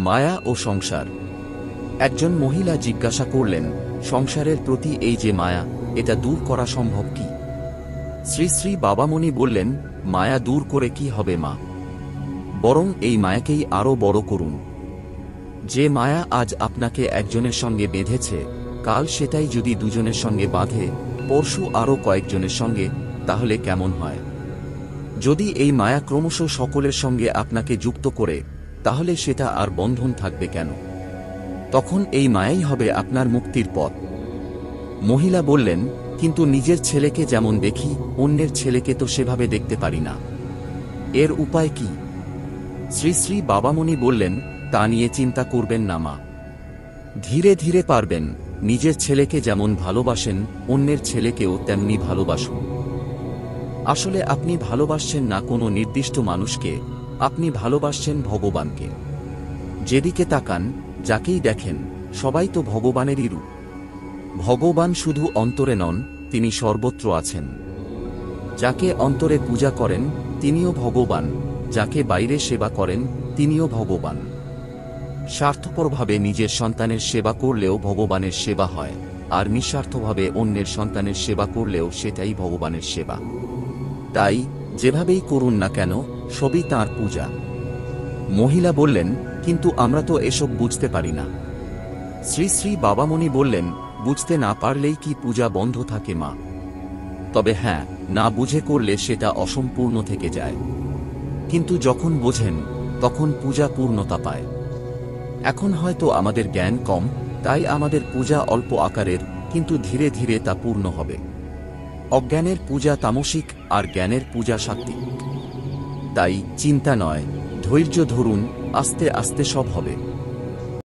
মায়া ও সংসার। একজন মহিলা জিজ্ঞাসা করলেন, সংসারের প্রতি এই যে মায়া, এটা দূর করা সম্ভব কি? শ্রী শ্রী বাবামণি বললেন, মায়া দূর করে কি হবে মা? বরং এই মায়াকেই আরও বড় করুন। যে মায়া আজ আপনাকে একজনের সঙ্গে বেঁধেছে, কাল সেটাই যদি দুজনের সঙ্গে বাঁধে, পরশু আরও কয়েকজনের সঙ্গে, তাহলে কেমন হয়? যদি এই মায়া ক্রমশ সকলের সঙ্গে আপনাকে যুক্ত করে, তাহলে সেটা আর বন্ধন থাকবে কেন? তখন এই মায়াই হবে আপনার মুক্তির পথ। মহিলা বললেন, কিন্তু নিজের ছেলেকে যেমন দেখি, অন্যের ছেলেকে তো সেভাবে দেখতে পারি না, এর উপায় কি? শ্রী শ্রী বাবামণি বললেন, তা নিয়ে চিন্তা করবেন না মা। ধীরে ধীরে পারবেন। নিজের ছেলেকে যেমন ভালোবাসেন, অন্যের ছেলেকেও তেমনি ভালোবাসুন। আসলে আপনি ভালোবাসছেন না কোনো নির্দিষ্ট মানুষকে, আপনি ভালোবাসছেন ভগবানকে। যেদিকে তাকান, যাকেই দেখেন, সবাই তো ভগবানেরই রূপ। ভগবান শুধু অন্তরে নন, তিনি সর্বত্র আছেন। যাকে অন্তরে পূজা করেন, তিনিও ভগবান। যাকে বাইরে সেবা করেন, তিনিও ভগবান। স্বার্থপরভাবে নিজের সন্তানের সেবা করলেও ভগবানের সেবা হয়, আর নিঃস্বার্থভাবে অন্যের সন্তানের সেবা করলেও সেটাই ভগবানের সেবা। তাই যেভাবেই করুন না কেন, সবই তাঁর পূজা। মহিলা বললেন, কিন্তু আমরা তো এসব বুঝতে পারি না। শ্রী শ্রী বাবামণি বললেন, বুঝতে না পারলেই কি পূজা বন্ধ থাকে মা? তবে হ্যাঁ, না বুঝে করলে সেটা অসম্পূর্ণ থেকে যায়। কিন্তু যখন বোঝেন, তখন পূজা পূর্ণতা পায়। এখন হয়তো আমাদের জ্ঞান কম, তাই আমাদের পূজা অল্প আকারের, কিন্তু ধীরে ধীরে তা পূর্ণ হবে। অজ্ঞানের পূজা তামসিক, আর জ্ঞানের পূজা সাত্ত্বিক। তাই চিন্তা নয়, ধৈর্য ধরুন, আস্তে আস্তে সব হবে।